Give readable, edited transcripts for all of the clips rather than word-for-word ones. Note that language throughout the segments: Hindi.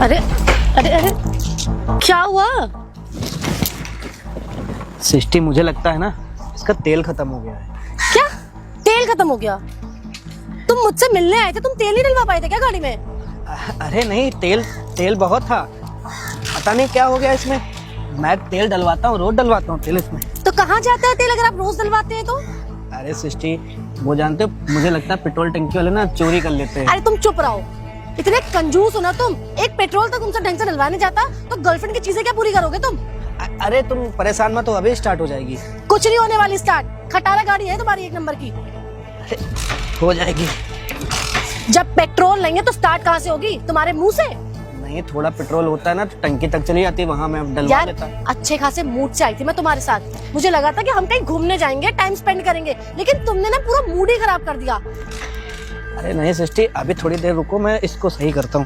अरे अरे अरे, क्या हुआ? सृष्टि, मुझे लगता है ना इसका तेल खत्म हो गया है। क्या तेल खत्म हो गया? तुम मुझसे मिलने आए थे, तुम तेल नहीं डलवा पाए थे क्या गाड़ी में? अरे नहीं, तेल बहुत था, पता नहीं क्या हो गया इसमें। मैं तेल डलवाता हूँ, रोज डलवाता हूँ तेल इसमें। तो कहाँ जाता है तेल अगर आप रोज डलवाते हैं तो? अरे सृष्टि, वो जानते हो, मुझे लगता है पेट्रोल टंकी वाले ना चोरी कर लेते हैं। अरे तुम चुप रहो, इतने कंजूस हो ना तुम। एक पेट्रोल तो तुमसे ढंग से डलवाने जाता तो गर्लफ्रेंड की चीजें क्या पूरी करोगे तुम? अरे तुम परेशान मत हो, अभी स्टार्ट हो जाएगी। कुछ नहीं होने वाली स्टार्ट। खटारा गाड़ी है तुम्हारी 1 नंबर की। हो जाएगी। जब पेट्रोल लेंगे तो स्टार्ट कहाँ से होगी? तुम्हारे मुंह से? नहीं, थोड़ा पेट्रोल होता है ना तो टंकी तक चली जाती है, वहाँ मैं डलवा यार लेता। अच्छे खासे मूड से आई थी मैं तुम्हारे साथ। मुझे लगा था कि हम कहीं घूमने जाएंगे, टाइम स्पेंड करेंगे, लेकिन तुमने ना पूरा मूड ही खराब कर दिया। अरे नहीं सृष्टि, अभी थोड़ी देर रुको, मैं इसको सही करता हूँ।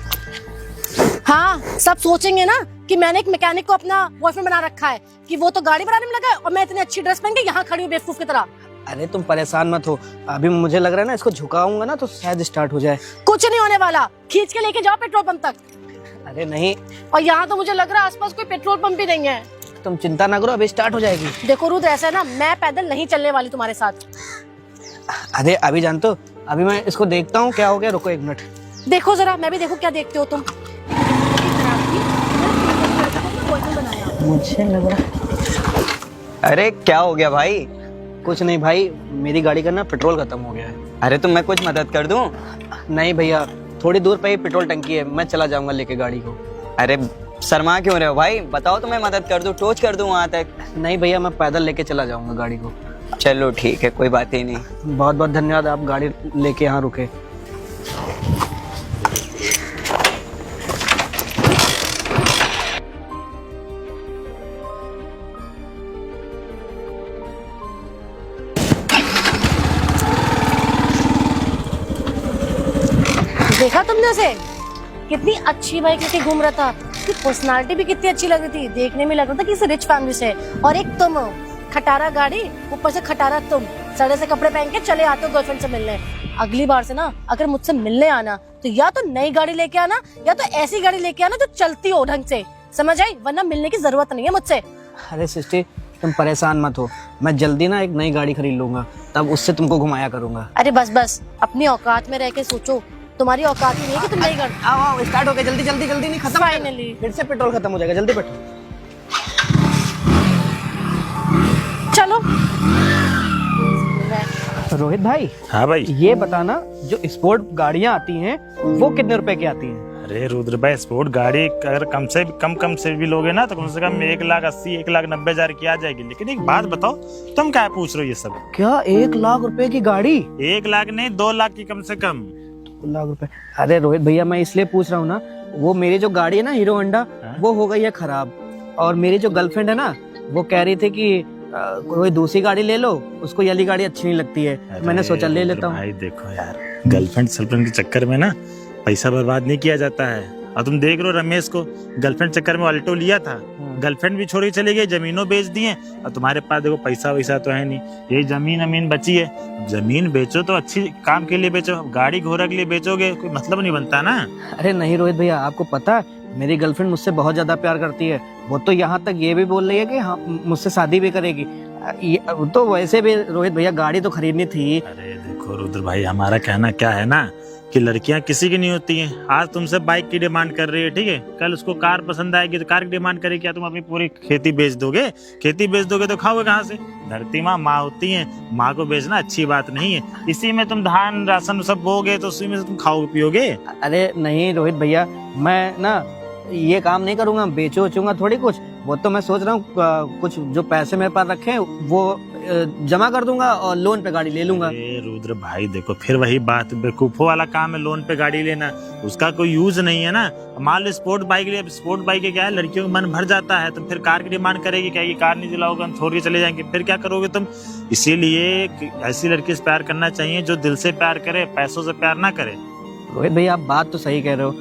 हाँ, सब सोचेंगे ना कि मैंने एक मैकेनिक को अपना बॉयफ्रेंड बना रखा है, कि वो तो गाड़ी बनाने में लगा है और मैं इतनी अच्छी ड्रेस पहन के यहाँ खड़ी हूँ बेवकूफ की तरह। अरे तुम परेशान मत हो, अभी मुझे लग रहा है ना इसको झुकाऊंगा ना तो शायद स्टार्ट हो जाए। कुछ नहीं होने वाला, खींच के लेके जाओ पेट्रोल पंप तक। अरे नहीं, और यहाँ तो मुझे लग रहा है आसपास कोई पेट्रोल पंप भी नहीं है। तुम चिंता ना करो, अभी स्टार्ट हो जाएगी। देखो रुद्र, ऐसा है ना, मैं पैदल नहीं चलने वाली तुम्हारे साथ। अरे अभी जानते हो, अभी मैं इसको देखता हूँ क्या हो गया, रुको 1 मिनट। देखो जरा, मैं भी देखो क्या देखते हो तुम। मुझे लग रहा। अरे क्या हो गया भाई? कुछ नहीं भाई, मेरी गाड़ी का ना पेट्रोल खत्म हो गया है। अरे तो मैं कुछ मदद कर दूं? नहीं भैया, थोड़ी दूर पे ही पेट्रोल टंकी है, मैं चला जाऊंगा लेके गाड़ी को। अरे शर्मा क्यों रहे हो भाई? बताओ तो मैं मदद कर दूं, टोच कर दूं वहां तक। नहीं भैया, मैं पैदल लेके चला जाऊंगा गाड़ी को। चलो ठीक है, कोई बात ही नहीं। बहुत बहुत धन्यवाद, आप गाड़ी लेके यहाँ रुके। देखा तुमने उसे? कितनी अच्छी बाइक लेके घूम रहा था, उसकी पर्सनालिटी भी कितनी अच्छी लग रही थी, देखने में लग रहा था कि इसे रिच फैमिली से। और एक तुम, खटारा गाड़ी, ऊपर से खटारा तुम, सड़े से कपड़े पहन के चले आते हो गर्लफ्रेंड से मिलने। अगली बार से ना अगर मुझसे मिलने आना तो या तो नई गाड़ी लेके आना या तो ऐसी गाड़ी लेके आना जो चलती हो ढंग से, समझ आई? वरना मिलने की जरूरत नहीं है मुझसे। अरे सिस्टी, तुम परेशान मत हो, मैं जल्दी ना एक नई गाड़ी खरीद लूंगा, तब उससे तुमको घुमाया करूंगा। अरे बस बस, अपनी औकात में रह के सोचो, तुम्हारी औकात ही नहीं है कि तुम नई गाड़ी। आओ आओ, स्टार्ट हो गया, जल्दी जल्दी जल्दी, नहीं खत्म, फाइनली फिर से पेट्रोल खत्म हो जाएगा, जल्दी बैठो। चलो। रोहित भाई। हाँ भाई। ये बताना, जो स्पोर्ट गाड़ियाँ आती हैं वो कितने रुपए की आती हैं? अरे रुद्र भाई, स्पोर्ट गाड़ी अगर कम से भी लोगे ना तो कम से कम 1,80,000 1,90,000 की आ जाएगी। लेकिन एक बात बताओ, तुम क्या पूछ रहे हो ये सब? क्या 1,00,000 रुपए की गाड़ी? 1,00,000 नहीं, 2,00,000 की कम से कम। 2,00,000 रुपए? अरे रोहित भैया, मैं इसलिए पूछ रहा हूँ ना, वो मेरी जो गाड़ी है ना हीरो होंडा, वो हो गई है खराब, और मेरी जो गर्लफ्रेंड है ना वो कह रही थी कि कोई दूसरी गाड़ी ले लो, उसको ये वाली गाड़ी अच्छी नहीं लगती है। मैंने सोचा ले लेता हूँ। भाई देखो यार, गर्लफ्रेंड के चक्कर में ना पैसा बर्बाद नहीं किया जाता है। और तुम देख रहे हो रमेश को, गर्लफ्रेंड चक्कर में ऑल्टो लिया था, गर्लफ्रेंड भी छोड़ी चली गई, जमीनों बेच दी हैं, और तुम्हारे पास देखो पैसा वैसा तो है नहीं, ये जमीन बची है। जमीन बेचो तो अच्छी काम के लिए बेचो, गाड़ी घोड़ा के लिए बेचोगे कोई मतलब नहीं बनता ना। अरे नहीं रोहित भैया, आपको पता है मेरी गर्लफ्रेंड मुझसे बहुत ज्यादा प्यार करती है। वो तो यहाँ तक ये भी बोल रही है कि हाँ, मुझसे शादी भी करेगी। तो वैसे भी रोहित भैया, गाड़ी तो खरीदनी थी। अरे देखो रुद्र भाई, हमारा कहना क्या है ना कि लड़कियां किसी की नहीं होती हैं। आज तुमसे बाइक की डिमांड कर रही है, ठीक है, कल उसको कार पसंद आएगी तो कार की डिमांड करेगी। क्या तुम अपनी पूरी खेती बेच दोगे? खेती बेच दोगे तो खाओगे कहाँ से? धरती माँ होती है, माँ को बेचना अच्छी बात नहीं है। इसी में तुम धान राशन सब बोगे तो उसी में से तुम खाओगे पियोगे। अरे नहीं रोहित भैया, मैं ना ये काम नहीं करूंगा, बेचूंगा थोड़ी कुछ। वो तो मैं सोच रहा हूँ कुछ जो पैसे मेरे पास रखे हैं वो जमा कर दूंगा और लोन पे गाड़ी ले लूंगा। अरे रुद्र भाई देखो, फिर वही बात, बेवकूफों वाला काम है लोन पे गाड़ी लेना, उसका कोई यूज नहीं है ना। मान लो स्पोर्ट बाइक ले, स्पोर्ट बाइक के क्या है, लड़कियों का मन भर जाता है, तो फिर कार की डिमांड करेगी, क्या ये कार नहीं दिलाओगे हम छोड़ के चले जाएंगे, फिर क्या करोगे तुम? इसीलिए ऐसी लड़की से प्यार करना चाहिए जो दिल से प्यार करे, पैसों से प्यार ना करे। रोहित भैया, आप बात तो सही कह रहे हो,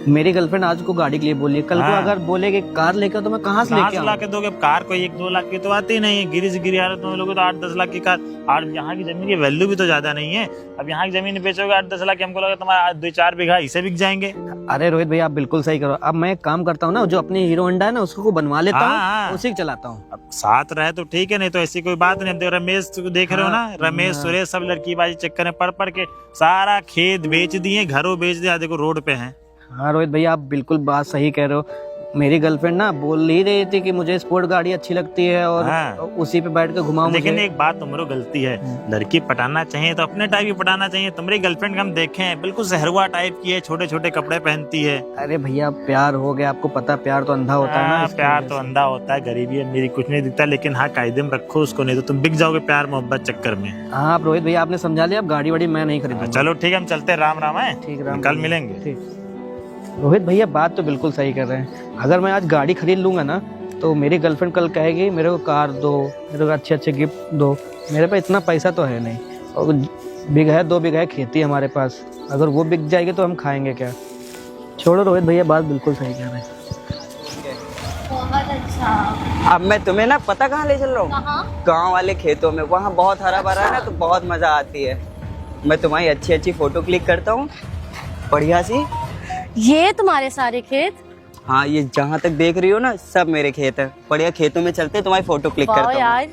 मेरी गर्लफ्रेंड आज को गाड़ी के लिए बोली है, कल को हाँ। अगर बोलेगी कार लेकर तो मैं कहाँ से कहाँ लेके से ला आऊँ? के दोगे? अब कार को 1-2 लाख की तो आती ही नहीं है, गिरी से गिरी आ रहा तुम लोग तो 8-10 लाख की कार। और यहाँ की जमीन की वैल्यू भी तो ज्यादा नहीं है। अब यहाँ की जमीन बेचोगे 8-10 लाख की, हमको लगा तुम्हारा 2-4 बीघा इसे बिक जाएंगे। अरे रोहित भैया आप बिल्कुल सही करो। अब मैं एक काम करता हूँ ना, जो अपनी हीरो होंडा है ना उसको बनवा लेता हाँ। हूँ, उसी को चलाता हूँ। अब साथ रहे तो ठीक है, नहीं तो ऐसी कोई बात नहीं। अब देखो रमेश को देख रहे हो ना, रमेश सुरेश सब लड़कीबाजी चक्कर में पढ़ के सारा खेत बेच दिए, घरों बेच दिया, देखो रोड पे हैं। हाँ रोहित भैया आप बिल्कुल बात सही कह रहे हो। मेरी गर्लफ्रेंड ना बोल ही रही थी कि मुझे स्पोर्ट गाड़ी अच्छी लगती है और हाँ। उसी पे बैठ के घुमाऊं लेकिन मुझे। एक बात तुम्हारी गलती है, लड़की पटाना चाहिए तो अपने टाइप की पटाना चाहिए। तुम्हारी गर्लफ्रेंड का हम देखे हैं, बिल्कुल सहरुआ टाइप की है, छोटे छोटे कपड़े पहनती है। अरे भैया प्यार हो गया, आपको पता प्यार तो अंधा होता है ना। इसकी प्यार वजह तो से। अंधा होता है, गरीबी है मेरी कुछ नहीं दिखता, लेकिन हाँ कायदे में रखो उसको, नहीं तो तुम बिक जाओगे प्यार मोहब्बत चक्कर में। हाँ आप रोहित भैया आपने समझा लिया, अब गाड़ी वाड़ी मैं नहीं खरीदूंगा। चलो ठीक है, हम चलते हैं। राम राम है। ठीक राम कल भैया। मिलेंगे। ठीक। रोहित भैया बात तो बिल्कुल सही कर रहे हैं। अगर मैं आज गाड़ी खरीद लूंगा ना तो मेरी गर्लफ्रेंड कल कहेगी मेरे को कार दो, मेरे को अच्छे अच्छे गिफ्ट दो। मेरे पास इतना पैसा तो है नहीं, और बीघा है 2 बीघा है खेती हमारे पास, अगर वो बिक जाएगी तो हम खाएंगे क्या। छोड़ो रोहित भैया बात बिल्कुल सही कह रहे हैं। बहुत अच्छा। अब मैं तुम्हें ना पता कहाँ ले चल रहा हूँ, कहाँ? गांव वाले खेतों में। वहाँ बहुत हरा भरा है ना, तो बहुत मजा आती है। मैं तुम्हारी अच्छी अच्छी फोटो क्लिक करता हूँ, बढ़िया सी। ये तुम्हारे सारे खेत? हाँ, ये जहाँ तक देख रही हो ना सब मेरे खेत है। बढ़िया खेतों में चलते तुम्हारी फोटो क्लिक वाह करता हूँ। यार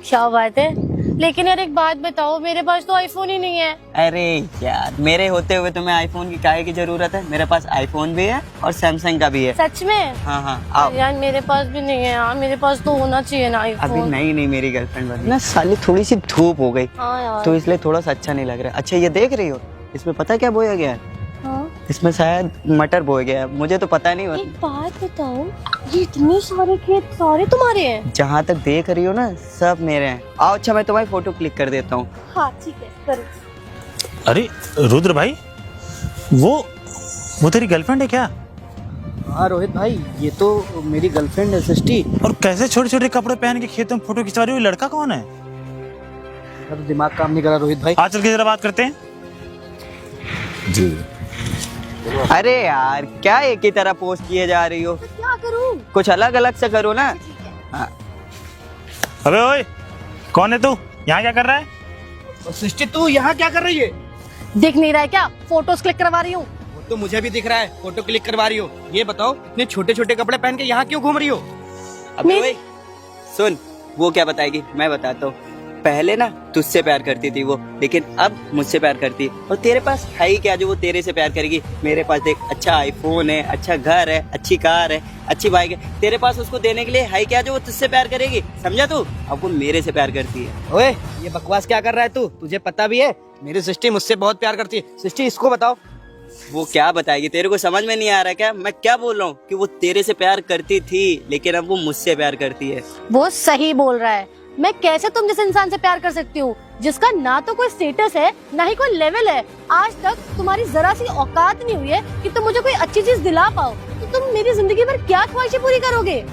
क्या बात है। लेकिन यार एक बात बताओ, मेरे पास तो आईफोन ही नहीं है। अरे यार, मेरे होते हुए तुम्हें आईफोन की काहे की जरूरत है? मेरे पास आईफोन भी है और सैमसंग का भी है। सच में? हाँ हाँ आओ। यार मेरे पास भी नहीं है यार, मेरे पास तो होना चाहिए ना अभी आईफोन। नई नई मेरी गर्लफ्रेंड बनी ना, साली थोड़ी सी धूप हो गई हाँ यार। तो इसलिए थोड़ा सा अच्छा नहीं लग रहा है। अच्छा ये देख रही हो, इसमें पता क्या बोया गया है? हाँ? इसमें शायद मटर बोया गया है, मुझे तो पता नहीं। एक बात बताओ, ये इतने सारे खेत सारे तुम्हारे हैं? जहाँ तक देख रही हो ना सब मेरे हैं। आओ, अच्छा मैं तुम्हारी फोटो क्लिक कर देता हूँ। हाँ ठीक है करो। अरे रुद्र भाई, वो तेरी गर्लफ्रेंड है क्या? हाँ रोहित भाई ये तो मेरी गर्लफ्रेंड है सृष्टि। और कैसे छोटे छोटे कपड़े पहन के खेतों में फोटो खिंचवा रही हो? लड़का कौन है? मेरा तो दिमाग काम नहीं कर रहा रोहित भाई। आज चल के जरा बात करते हैं। जी अरे यार क्या एक ही तरह पोस्ट किए जा रही हो? तो क्या करूँ? कुछ अलग अलग से करो ना। हाँ। अबे ओए, कौन है तू? यहाँ क्या कर रहा है? और सृष्टि तू यहाँ क्या कर रही है? दिख नहीं रहा है क्या? फोटोज क्लिक करवा रही हूँ। वो तो मुझे भी दिख रहा है, फोटो क्लिक करवा रही हो। ये बताओ इतने छोटे छोटे कपड़े पहन के यहाँ क्यों घूम रही हो? अबे नहीं। ओए, सुन, वो क्या बताएगी मैं बताता हूँ। पहले ना तुझसे प्यार करती थी वो, लेकिन अब मुझसे प्यार करती है। और तेरे पास है ही क्या जो वो तेरे से प्यार करेगी? मेरे पास देख, अच्छा आईफोन है, अच्छा घर है, अच्छी कार है, अच्छी बाइक है। तेरे पास उसको देने के लिए है क्या जो वो तुझसे प्यार करेगी? समझा तू? अब वो मेरे से प्यार करती है। ओए ये बकवास क्या कर रहा है तू? तुझे पता भी है मेरी सृष्टि मुझसे बहुत प्यार करती है। सृष्टि इसको बताओ। वो क्या बताएगी? तेरे को समझ में नहीं आ रहा क्या मैं क्या बोल रहा हूँ? कि वो तेरे से प्यार करती थी लेकिन अब वो मुझसे प्यार करती है। वो सही बोल रहा है। मैं कैसे तुम जैसे इंसान से प्यार कर सकती हूँ जिसका ना तो कोई स्टेटस है ना ही कोई लेवल है? आज तक तुम्हारी जरा सी औकात नहीं हुई है कि तुम मुझे कोई अच्छी चीज दिला पाओ, तो तुम मेरी जिंदगी भर क्या ख्वाहिशें पूरी करोगे?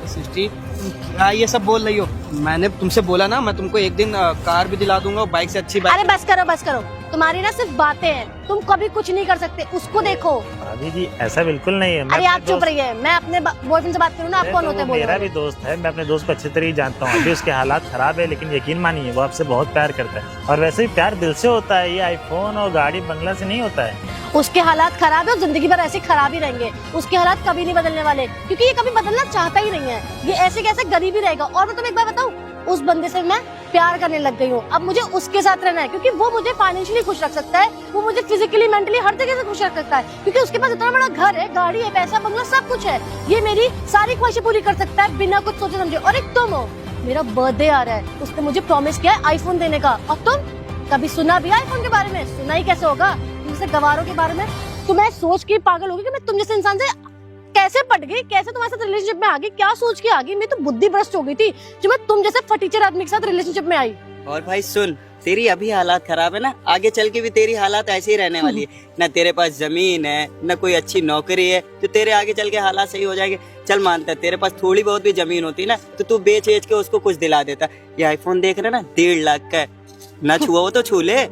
सृष्टि क्या ये सब बोल रही हो? मैंने तुमसे बोला ना मैं तुमको एक दिन कार भी दिला दूंगा और बाइक से अच्छी अरे बाइक। बस करो। तुम्हारी ना सिर्फ बातें हैं, तुम कभी कुछ नहीं कर सकते। उसको देखो। भाभी जी ऐसा बिल्कुल नहीं है। मैं अरे आप अपने चुप दोस्त- रहिए। मैं अपने बॉयफ्रेंड से बात करूँ ना, आप अरे कौन तो होते हैं वो मेरा बोलने भी दोस्त है, मैं अपने दोस्त को अच्छे तरीके जानता हूँ। अभी उसके हालात खराब है, लेकिन यकीन मानिए वो आपसे बहुत प्यार करता है। और वैसे भी प्यार दिल से होता है, ये आईफोन और गाड़ी बंगला से नहीं होता है। उसके हालात खराब है और जिंदगी भर ऐसे खराब ही रहेंगे। उसके हालात कभी नहीं बदलने वाले, क्योंकि ये कभी बदलना चाहता ही नहीं है। ये ऐसे कैसे गरीब ही रहेगा। और मैं तुम्हें एक बात बताऊं, उस बंदे से मैं प्यार करने लग गई हूँ। अब मुझे उसके साथ रहना है, क्योंकि वो मुझे फाइनेंशियली खुश रख सकता है, वो मुझे फिजिकली मेंटली हर तरीके से खुश रख सकता है, क्योंकि उसके पास इतना बड़ा घर है, गाड़ी है, पैसा बंगला सब कुछ है। ये मेरी सारी ख्वाहिशें पूरी कर सकता है बिना कुछ सोचे समझे। और एक तुम हो, मेरा बर्थडे आ रहा है, उसने मुझे प्रॉमिस किया है आईफोन देने का, और तुम कभी सुना भी आईफोन के बारे में? सुना ही कैसे होगा तुमसे गवारों के बारे में। तुम्हें सोच के पागल होगी कि मैं तुम जैसे इंसान से कैसे पट गई, कैसे तुम्हारे साथ रिलेशनशिप में आ गई, क्या सोच के आ गई। मेरी तो बुद्धि भ्रष्ट हो गई थी जो मैं तुम जैसे फटीचर आदमी के साथ रिलेशनशिप में आई। और भाई सुन, तेरी अभी हालात खराब है ना, आगे चल के भी तेरी हालात ऐसे ही रहने वाली है। ना तेरे पास जमीन है, ना कोई अच्छी नौकरी है, तो तेरे आगे चल के हालात सही हो जाएंगे। चल मानता है तेरे पास थोड़ी बहुत भी जमीन होती ना, तो तू बेच के उसको कुछ दिला देता। ये आईफोन देख रहे ना, 1.5 लाख का है, ना छुआ हो तो छू ले।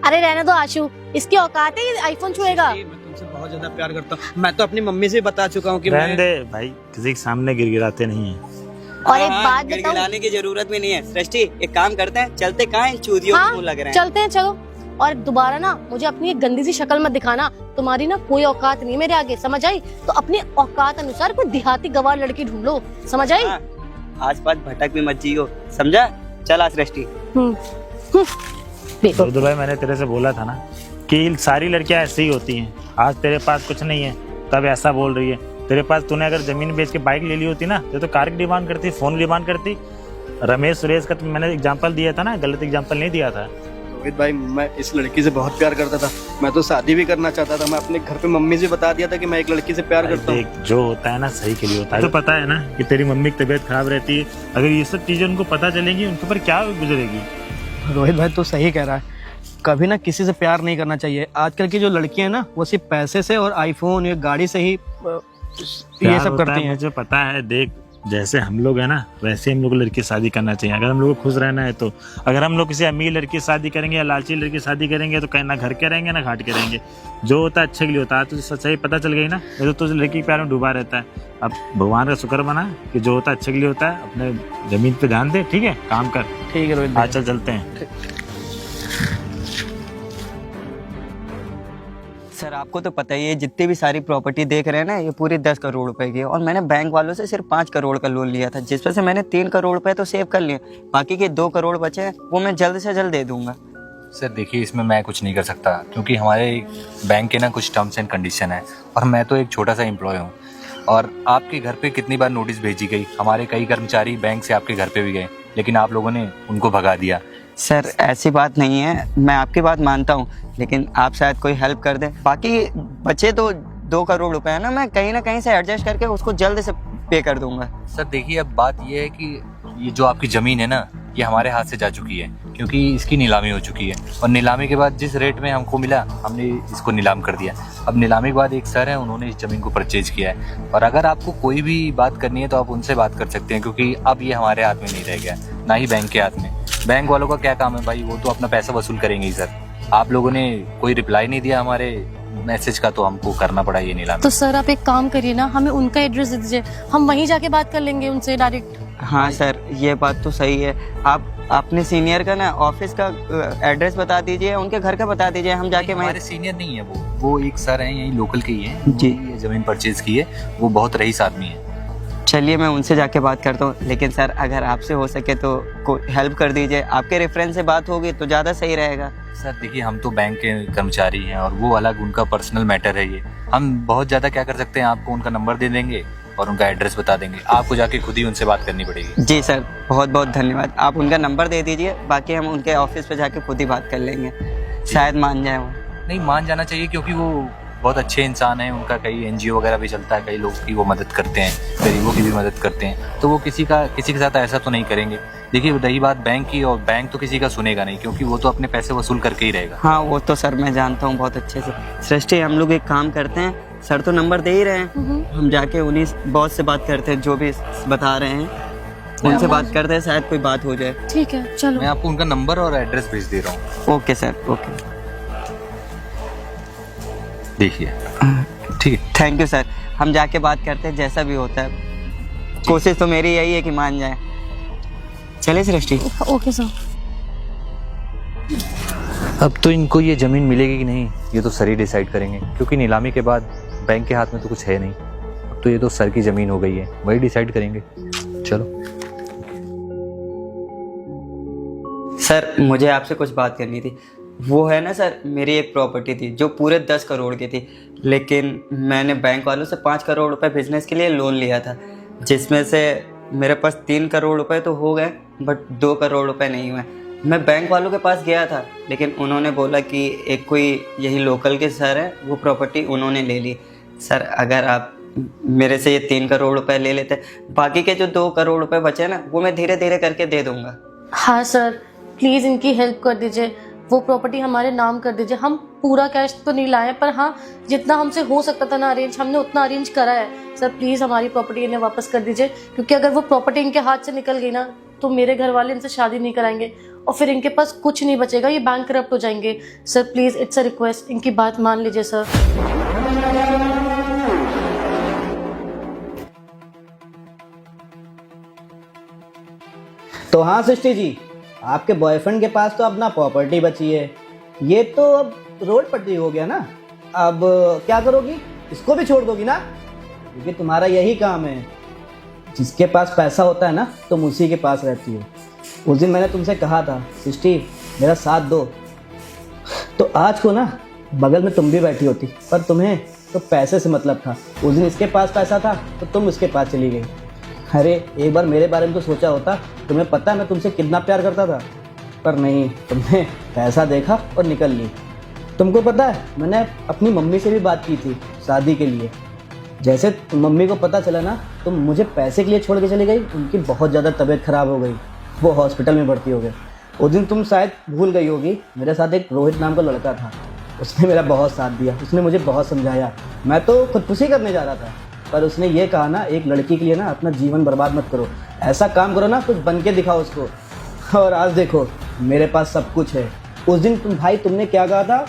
अरे रहने दो आशु, इसकी औकात है ये आईफोन छुएगा। मैं तुमसे बहुत ज्यादा प्यार करता हूँ। मैं तो अपनी मम्मी से बता चुका हूँ कि रहने मैं दे भाई, किसी के सामने गिड़गिड़ाते नहीं है। और एक बात बताऊं, गिड़गिड़ाने की जरूरत भी नहीं है। सृष्टि एक काम करते हैं, चलते कहाँ इन चूतियों हाँ, को लग रहे हैं। चलते हैं चलो। और दोबारा ना मुझे अपनी एक गंदी सी शक्ल मत दिखाना, तुम्हारी ना कोई औकात नहीं मेरे आगे, समझ आई? तो अपनी औकात अनुसार कोई देहाती गवार लड़की ढूंढ लो, समझ आई? हाँ, आसपास भटक भी मत जियो, समझा? चला सृष्टि। देखो दुर्दुल भाई, मैंने तेरे से बोला था ना कि सारी लड़कियां ऐसी ही होती हैं। आज तेरे पास कुछ नहीं है तब ऐसा बोल रही है। तेरे पास तूने अगर जमीन बेच के बाइक ले ली होती ना तो कार की डिमांड करती, फोन की डिमांड करती। रमेश सुरेश का तो मैंने एग्जांपल दिया था ना, गलत एग्जांपल नहीं दिया था। रोहित भाई, मैं इस लड़की से बहुत प्यार करता था। मैं तो शादी भी करना चाहता था। मैं अपने घर पे मम्मी से बता दिया था कि मैं एक लड़की से प्यार करता हूँ। देख, जो होता है ना सही के लिए होता है। तो पता है ना कि तेरी मम्मी की तबीयत खराब रहती है, अगर ये सब चीजें उनको पता चलेंगी उनके ऊपर क्या गुजरेगी। रोहित भाई तो सही कह रहा है, कभी ना किसी से प्यार नहीं करना चाहिए। आजकल की जो लड़कियां हैं ना, वो सिर्फ पैसे से और आईफोन या गाड़ी से ही ये सब करती हैं। मुझे पता है। देख, जैसे हम लोग है ना वैसे हम लोग लड़की से शादी करना चाहिए, अगर हम लोग को खुश रहना है तो। अगर हम लोग किसी अमीर लड़की से शादी करेंगे या लालची लड़की से शादी करेंगे तो कहीं ना घर के रहेंगे ना घाट के रहेंगे। जो होता है अच्छे के लिए होता है। तुझे सच्चाई पता चल गई ना, तो तुझे लड़की के प्यार में डूबा रहता है। अब भगवान का शुक्र बना कि जो होता है अच्छे के लिए होता है। अपने जमीन पे ध्यान दे, ठीक है? काम कर। ठीक है रोहित आज भाई। चल चलते हैं। सर आपको तो पता ही है, जितनी भी सारी प्रॉपर्टी देख रहे हैं ना, ये पूरी 10 करोड़ रुपए की है। और मैंने बैंक वालों से सिर्फ 5 करोड़ का लोन लिया था, जिसमें से मैंने 3 करोड़ रुपए तो सेव कर लिए। बाकी के 2 करोड़ बचे हैं, वो मैं जल्द से जल्द दे दूंगा। सर देखिए, इसमें मैं कुछ नहीं कर सकता क्योंकि हमारे बैंक के ना कुछ टर्म्स एंड कंडीशन है और मैं तो एक छोटा सा एम्प्लॉय हूँ। और आपके घर पे कितनी बार नोटिस भेजी गई, हमारे कई कर्मचारी बैंक से आपके घर पे भी गए, लेकिन आप लोगों ने उनको भगा दिया। सर ऐसी बात नहीं है, मैं आपकी बात मानता हूँ, लेकिन आप शायद कोई हेल्प कर दें। बाकी बचे तो 2 करोड़ रुपए है ना, मैं कहीं ना कहीं से एडजस्ट करके उसको जल्द से पे कर दूंगा। सर देखिए, अब बात ये है कि ये जो आपकी ज़मीन है ना, ये हमारे हाथ से जा चुकी है क्योंकि इसकी नीलामी हो चुकी है। और नीलामी के बाद जिस रेट में हमको मिला, हमने इसको नीलाम कर दिया। अब नीलामी के बाद एक सर है, उन्होंने इस ज़मीन को परचेज किया है। और अगर आपको कोई भी बात करनी है तो आप उनसे बात कर सकते हैं, क्योंकि अब ये हमारे हाथ में नहीं रह गया, ना ही बैंक के हाथ में। बैंक वालों का क्या काम है भाई, वो तो अपना पैसा वसूल करेंगे ही। सर आप लोगों ने कोई रिप्लाई नहीं दिया हमारे मैसेज का, तो हमको करना पड़ा ये नीलामी। तो सर आप एक काम करिए ना, हमें उनका एड्रेस दे दीजिए, हम वहीं जाके बात कर लेंगे उनसे डायरेक्ट। हाँ सर, ये बात तो सही है। आप अपने सीनियर का ना ऑफिस का एड्रेस बता दीजिए, उनके घर का बता दीजिए, हम जाके हमारे वहीं। सीनियर नहीं है वो एक सर हैं यहीं लोकल के ही हैं जी। ये जमीन परचेज की है, वो बहुत रईस आदमी है। चलिए मैं उनसे जाके बात करता हूँ, लेकिन सर अगर आपसे हो सके तो कोई हेल्प कर दीजिए। आपके रेफरेंस से बात होगी तो ज़्यादा सही रहेगा। सर देखिए, हम तो बैंक के कर्मचारी हैं और वो अलग, उनका पर्सनल मैटर है ये। हम बहुत ज़्यादा क्या कर सकते हैं, आपको उनका नंबर दे देंगे और उनका एड्रेस बता देंगे। आपको जाके खुद ही उनसे बात करनी पड़ेगी। जी सर, बहुत बहुत धन्यवाद। आप उनका नंबर दे दीजिए, बाकी हम उनके ऑफिस पे जाके खुद ही बात कर लेंगे, शायद मान जाए वो। नहीं, मान जाना चाहिए क्योंकि वो बहुत अच्छे इंसान हैं। उनका कई एनजीओ वगैरह भी चलता है, कई लोगों की वो मदद करते हैं, गरीबों की भी मदद करते हैं। तो वो किसी के साथ ऐसा तो नहीं करेंगे। देखिए रही बात बैंक की, और बैंक तो किसी का सुनेगा नहीं क्योंकि वो तो अपने पैसे वसूल करके ही रहेगा। हाँ वो तो सर मैं जानता हूँ बहुत अच्छे से। सृष्टि, हम लोग एक काम करते हैं, सर तो नंबर दे ही रहे हैं, हम जाके उन्हीं बॉस से बात करते हैं, जो भी बता रहे हैं उनसे बात करते हैं, शायद कोई बात हो जाए। ठीक है चलो। मैं आपको उनका नंबर और एड्रेस भेज दे रहा हूँ। Okay sir, okay. देखिए, ठीक है। थैंक यू सर, हम जाके बात करते हैं, जैसा भी होता है। कोशिश तो मेरी यही है कि मान जाए। चले सृष्टि। Okay sir. अब तो इनको ये ज़मीन मिलेगी कि नहीं, ये तो सर ही डिसाइड करेंगे, क्योंकि नीलामी के बाद बैंक के हाथ में तो कुछ है नहीं। अब तो ये तो सर की ज़मीन हो गई है, वही डिसाइड करेंगे। चलो सर, मुझे आपसे कुछ बात करनी थी। वो है ना सर, मेरी एक प्रॉपर्टी थी जो पूरे 10 करोड़ की थी, लेकिन मैंने बैंक वालों से 5 करोड़ रुपए बिजनेस के लिए लोन लिया था, जिसमें से मेरे पास 3 करोड़ रुपए तो हो गए, बट 2 करोड़ रुपए नहीं हुए। मैं बैंक वालों के पास गया था, लेकिन उन्होंने बोला कि एक कोई यही लोकल के सर है, वो प्रॉपर्टी उन्होंने ले ली। सर अगर आप मेरे से ये 3 करोड़ रुपए ले लेते, बाकी के जो 2 करोड़ रुपए बचे ना, वो मैं धीरे धीरे करके दे दूंगा। हाँ सर, प्लीज इनकी हेल्प कर दीजिए, वो प्रॉपर्टी हमारे नाम कर दीजिए। हम पूरा कैश तो नहीं लाए, पर हाँ जितना हमसे हो सकता था ना अरेंज, हमने उतना अरेंज करा है। सर प्लीज हमारी प्रॉपर्टी इन्हें वापस कर दीजिए, क्योंकि अगर वो प्रॉपर्टी इनके हाथ से निकल गई ना, तो मेरे घर वाले इनसे शादी नहीं कराएंगे और फिर इनके पास कुछ नहीं बचेगा, ये बैंक करप्ट हो जाएंगे। Sir please, it's a request, इनकी बात मान लीजिए सर। तो हाँ सृष्टि जी, आपके बॉयफ्रेंड के पास तो अपना प्रॉपर्टी बची है, ये तो अब रोड पट्टी हो गया ना। अब क्या करोगी, इसको भी छोड़ दोगी ना? क्योंकि तुम्हारा यही काम है, जिसके पास पैसा होता है ना तुम उसी के पास रहती हो। उस दिन मैंने तुमसे कहा था सृष्टि मेरा साथ दो, तो आज को ना बगल में तुम भी बैठी होती, पर तुम्हें तो पैसे से मतलब था। उस दिन इसके पास पैसा था तो तुम उसके पास चली गई। अरे एक बार मेरे बारे में तो सोचा होता, तुम्हें पता है मैं तुमसे कितना प्यार करता था, पर नहीं, तुमने पैसा देखा और निकल ली। तुमको पता है मैंने अपनी मम्मी से भी बात की थी शादी के लिए। जैसे मम्मी को पता चला ना तुम मुझे पैसे के लिए छोड़ के चली गई, उनकी बहुत ज़्यादा तबीयत ख़राब हो गई, वो हॉस्पिटल में भर्ती हो गए। उस दिन तुम शायद भूल गई होगी, मेरे साथ एक रोहित नाम का लड़का था, उसने मेरा बहुत साथ दिया, उसने मुझे बहुत समझाया। मैं तो खुदकुशी करने जा रहा था, पर उसने ये कहा ना एक लड़की के लिए ना अपना जीवन बर्बाद मत करो, ऐसा काम करो ना कुछ बन के दिखाओ उसको। और आज देखो मेरे पास सब कुछ है। उस दिन तुमने क्या कहा था,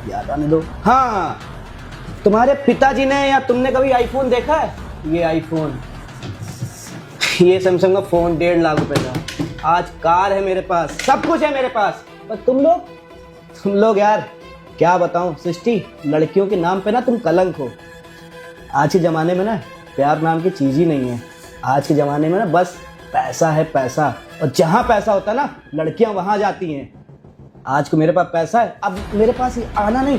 याद आने दो। हाँ, तुम्हारे पिताजी ने या तुमने कभी आईफोन देखा है? ये आईफोन, ये सैमसंग का फ़ोन 1.5 लाख रुपए का। आज कार है मेरे पास, सब कुछ है मेरे पास। पर तुम लोग यार क्या बताऊं सृष्टि, लड़कियों के नाम पे ना तुम कलंक हो। आज के ज़माने में ना प्यार नाम की चीज़ ही नहीं है। आज के ज़माने में ना बस पैसा है पैसा, और जहाँ पैसा होता है ना लड़कियाँ वहाँ जाती हैं। आज को मेरे पास पैसा है, अब मेरे पास ही आना नहीं।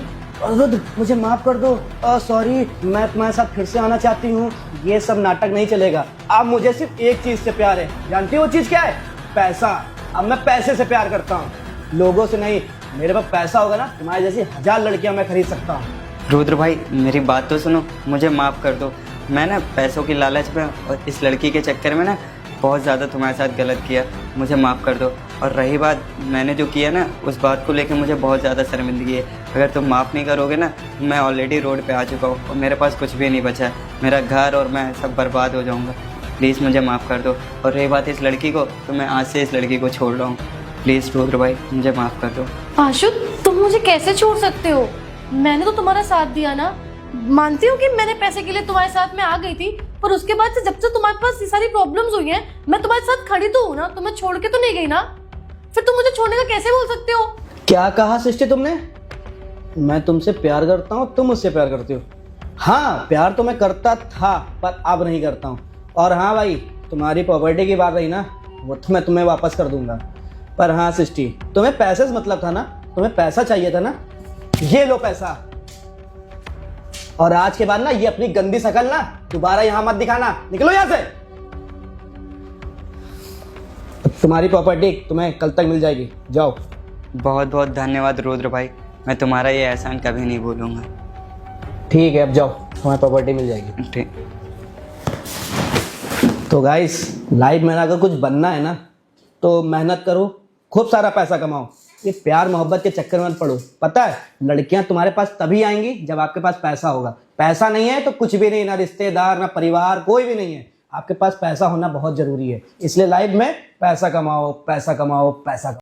रुद्र मुझे माफ़ कर दो, सॉरी, मैं तुम्हारे साथ फिर से आना चाहती हूँ, ये सब नाटक नहीं चलेगा। अब मुझे सिर्फ एक चीज़ से प्यार है, जानती हो वो चीज़ क्या है? पैसा। अब मैं पैसे से प्यार करता हूँ, लोगों से नहीं। मेरे पास पैसा होगा ना तुम्हारे जैसी 1000 लड़कियाँ मैं खरीद सकता हूँ। रुद्र भाई मेरी बात तो सुनो, मुझे माफ़ कर दो। मैं ना पैसों की लालच में और इस लड़की के चक्कर में ना बहुत ज़्यादा तुम्हारे साथ गलत किया, मुझे माफ़ कर दो। और रही बात मैंने जो किया ना, उस बात को लेकर मुझे बहुत ज़्यादा शर्मिंदगी है। अगर तुम माफ़ नहीं करोगे ना, मैं ऑलरेडी रोड पे आ चुका हूँ और मेरे पास कुछ भी नहीं बचा है, मेरा घर और मैं सब बर्बाद हो जाऊँगा। प्लीज़ मुझे माफ़ कर दो। और रही बात इस लड़की को, तो मैं आज से इस लड़की को छोड़ रहा हूँ। प्लीज़ रुद्र भाई मुझे माफ़ कर दो। आशु, तुम मुझे कैसे छोड़ सकते हो? मैंने तो तुम्हारा साथ दिया ना। मानती हूँ कि मैंने पैसे के लिए तुम्हारे साथ में आ गई थी, पर उसके बाद से जब से तुम्हारे पास ये सारी प्रॉब्लम्स हुई हैं, मैं तुम्हारे साथ खड़ी तो हूँ ना, तुम्हें छोड़ के तो नहीं गई ना। फिर तुम मुझे छोड़ने का कैसे बोल सकते हो? क्या कहा सृष्टि तुमने? मैं तुमसे प्यार करता हूँ, तुम मुझसे प्यार करती हो। हाँ, प्यार तो मैं करता था, पर अब नहीं करता हूँ। और हाँ भाई, तुम्हारी प्रॉपर्टी की बात रही ना, वो तो मैं तुम्हें वापस कर दूंगा। पर हाँ सृष्टि, तुम्हें पैसे से मतलब था ना, तुम्हें पैसा चाहिए था ना, ये लो पैसा। और आज के बाद ना ये अपनी गंदी शकल ना दोबारा यहां मत दिखाना, निकलो यहां से। तुम्हारी प्रॉपर्टी तुम्हें कल तक मिल जाएगी, जाओ। बहुत बहुत धन्यवाद रुद्र भाई, मैं तुम्हारा ये एहसान कभी नहीं भूलूंगा। ठीक है, अब जाओ, तुम्हारी प्रॉपर्टी मिल जाएगी। ठीक। तो गाइस, लाइफ में अगर कुछ बनना है ना तो मेहनत करो, खूब सारा पैसा कमाओ। ये प्यार मोहब्बत के चक्कर में मत पड़ो। पता है लड़कियां तुम्हारे पास तभी आएंगी जब आपके पास पैसा होगा। पैसा नहीं है तो कुछ भी नहीं, ना रिश्तेदार ना परिवार, कोई भी नहीं है। आपके पास पैसा होना बहुत जरूरी है, इसलिए लाइफ में पैसा कमाओ, पैसा कमाओ, पैसा कमाओ।